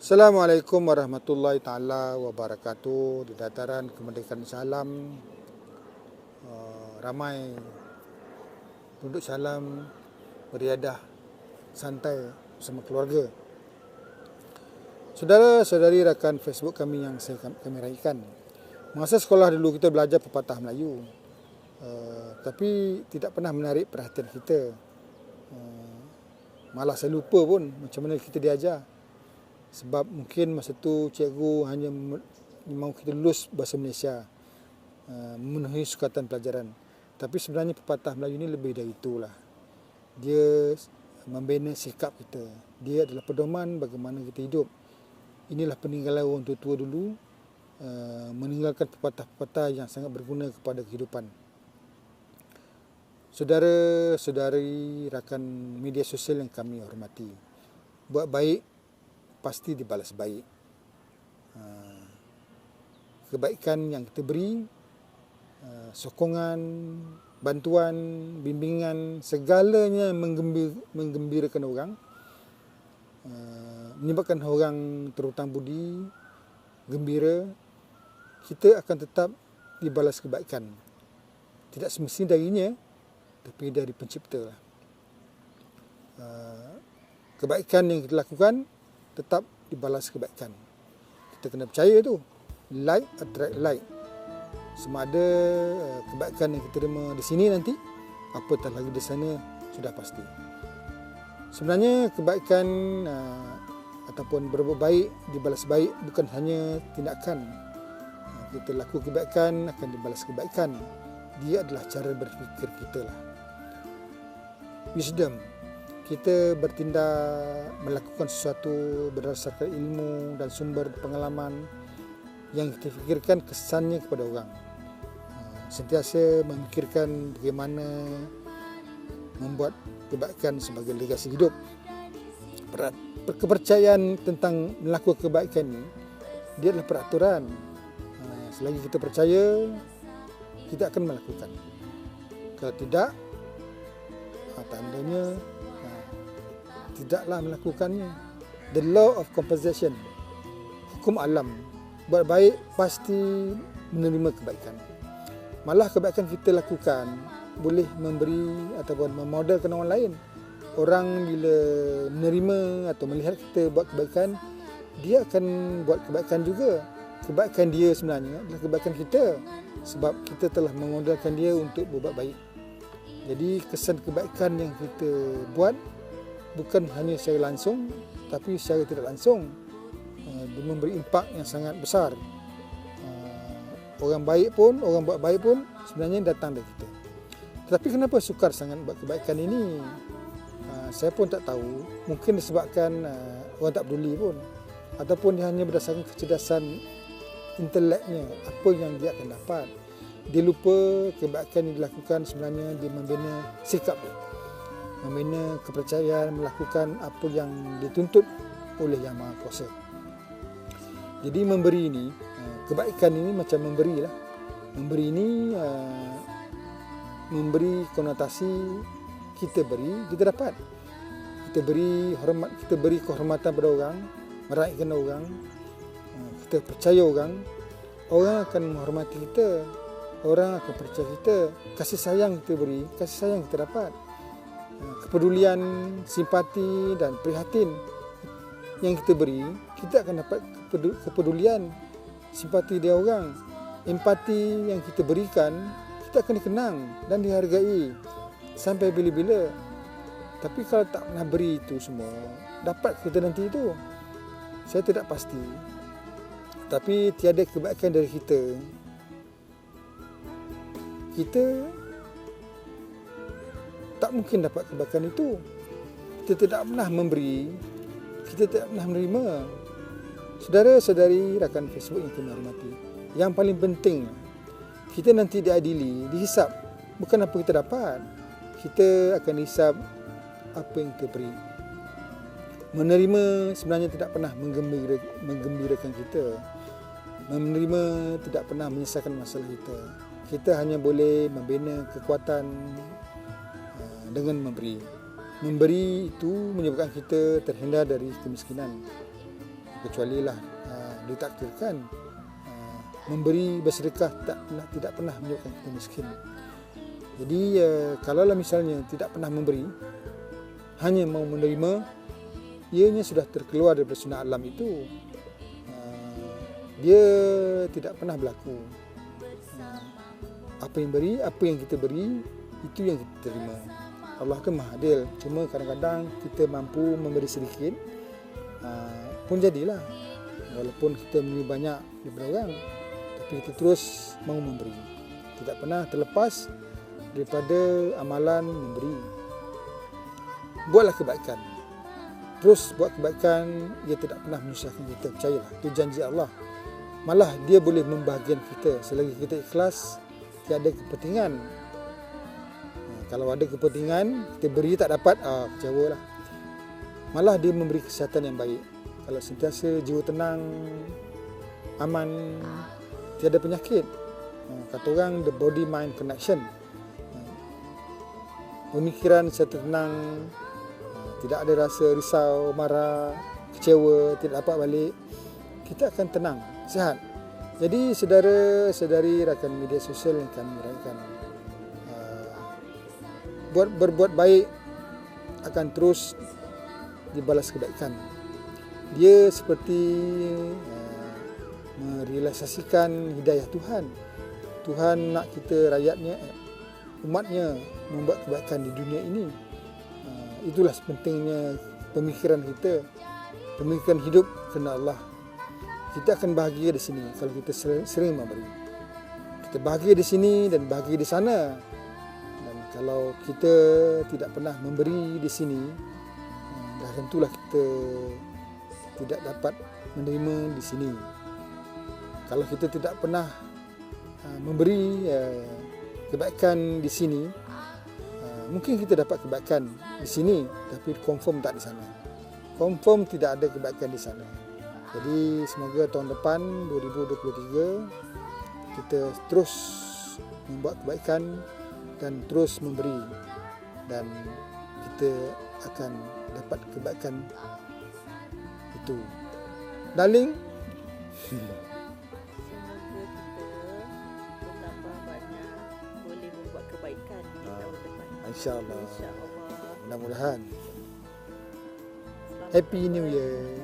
Assalamualaikum warahmatullahi taala wabarakatuh. Di dataran kemerdekaan Salam, ramai penduduk Salam beriadah santai bersama keluarga. Saudara-saudari rakan Facebook kami yang kami raikan, masa sekolah dulu kita belajar pepatah Melayu, tapi tidak pernah menarik perhatian kita. Malah saya lupa pun macam mana kita diajar. Sebab mungkin masa tu cikgu hanya mahu kita lulus bahasa Malaysia, memenuhi sukatan pelajaran. Tapi sebenarnya pepatah Melayu ni lebih dari itulah. Dia membina sikap kita. Dia adalah pedoman bagaimana kita hidup. Inilah peninggalan orang tua-tua dulu, meninggalkan pepatah-pepatah yang sangat berguna kepada kehidupan. Saudara-saudari rakan media sosial yang kami hormati, buat baik pasti dibalas baik. Kebaikan yang kita beri, sokongan, bantuan, bimbingan, segalanya menggembirakan orang, menyebabkan orang terhutang budi, gembira, kita akan tetap dibalas kebaikan. Tidak semestinya darinya, tapi dari pencipta. Kebaikan yang kita lakukan tetap dibalas kebaikan. Kita kena percaya tu. Like attract like. Sama ada kebaikan yang kita terima di sini nanti, apatah lagi di sana sudah pasti. Sebenarnya kebaikan ataupun berbuat baik dibalas baik bukan hanya tindakan. Kita lakukan kebaikan akan dibalas kebaikan. Dia adalah cara berfikir kita lah. Wisdom. Kita bertindak melakukan sesuatu berdasarkan ilmu dan sumber pengalaman yang kita fikirkan kesannya kepada orang. Sentiasa memikirkan bagaimana membuat kebaikan sebagai legasi hidup. Kepercayaan tentang melakukan kebaikan ini, dia adalah peraturan. Selagi kita percaya, kita akan melakukan. Kalau tidak, tandanya tidaklah melakukannya. The law of compensation, hukum alam. Buat baik pasti menerima kebaikan. Malah kebaikan kita lakukan boleh memberi ataupun memodelkan orang lain. Orang bila menerima atau melihat kita buat kebaikan, dia akan buat kebaikan juga. Kebaikan dia sebenarnya adalah kebaikan kita, sebab kita telah memodelkan dia untuk berbuat baik. Jadi kesan kebaikan yang kita buat bukan hanya secara langsung, tapi secara tidak langsung, dia memberi impak yang sangat besar. Orang baik pun, orang buat baik pun sebenarnya datang dari kita. Tetapi kenapa sukar sangat buat kebaikan ini? Saya pun tak tahu. Mungkin disebabkan orang tak peduli pun, ataupun dia hanya berdasarkan kecerdasan inteleknya, apa yang dia akan dapat. Dia lupa kebaikan yang dilakukan sebenarnya dia membina sikap dia, membina kepercayaan, melakukan apa yang dituntut oleh Yang Maha Kuasa. Jadi memberi ini, kebaikan ini macam memberi lah. Memberi ini memberi konotasi kita beri, kita dapat. Kita beri hormat, kita beri kehormatan pada orang, meraihkan orang, kita percaya orang akan menghormati kita, orang akan percaya kita. Kasih sayang kita beri, kasih sayang kita dapat. Kepedulian, simpati dan prihatin yang kita beri, kita akan dapat kepedulian, simpati dia orang. Empati yang kita berikan, kita akan dikenang dan dihargai sampai bila-bila. Tapi kalau tak pernah beri itu semua, dapat kita nanti itu? Saya tidak pasti. Tapi tiada kebaikan dari kita. Kita tak mungkin dapat kebaikan itu. Kita tidak pernah memberi, kita tidak pernah menerima. Saudara-saudari rakan Facebook yang kami hormati, yang paling penting, kita nanti diadili, dihisap bukan apa kita dapat. Kita akan hisap apa yang kita beri. Menerima sebenarnya tidak pernah menggembirakan kita. Menerima tidak pernah menyelesaikan masalah kita. Kita hanya boleh membina kekuatan dengan memberi. Memberi itu menyebabkan kita terhindar dari kemiskinan. kecualilah ditakdirkan memberi bersedekah tidak pernah menyebabkan kita miskin. Jadi kalaulah misalnya tidak pernah memberi, hanya mau menerima, ianya sudah terkeluar daripada sunnah alam itu. Dia tidak pernah berlaku. Apa yang kita beri, itu yang kita terima. Allah kan Maha Adil. Cuma kadang-kadang kita mampu memberi sedikit, pun jadilah. Walaupun kita memberi banyak daripada orang, tapi kita terus mau memberi. Tidak pernah terlepas daripada amalan memberi. Buatlah kebaikan. Terus buat kebaikan, ia tidak pernah menyusahkan kita. Percayalah, itu janji Allah. Malah dia boleh membahagiakan kita selagi kita ikhlas, tiada kepentingan. Kalau ada kepentingan, kita beri tak dapat, kecewalah. Malah dia memberi kesihatan yang baik. Kalau sentiasa jiwa tenang, aman, tiada penyakit. Kata orang, the body mind connection. Pemikiran serta tenang, tidak ada rasa risau, marah, kecewa, tidak dapat balik, kita akan tenang, sihat. Jadi saudara-saudari rakan media sosial yang kami raikan, berbuat baik akan terus dibalas kebaikan. Dia seperti merealisasikan hidayah Tuhan. Tuhan nak kita rakyatnya, umatnya membuat kebaikan di dunia ini. Itulah pentingnya pemikiran kita, pemikiran hidup kerana Allah. Kita akan bahagia di sini kalau kita sering memberi. Kita bahagia di sini dan bahagia di sana. Dan kalau kita tidak pernah memberi di sini, dah tentulah kita tidak dapat menerima di sini. Kalau kita tidak pernah memberi kebaikan di sini, mungkin kita dapat kebaikan di sini, tapi confirm tak di sana. Confirm tidak ada kebaikan di sana. Jadi semoga tahun depan 2023 kita terus membuat kebaikan dan terus memberi, dan kita akan dapat kebaikan itu. Darling, Semoga kita bertambah banyak, boleh membuat kebaikan di tahun depan. insya-Allah. InsyaAllah. Mudah-mudahan. Selamat Happy New Year.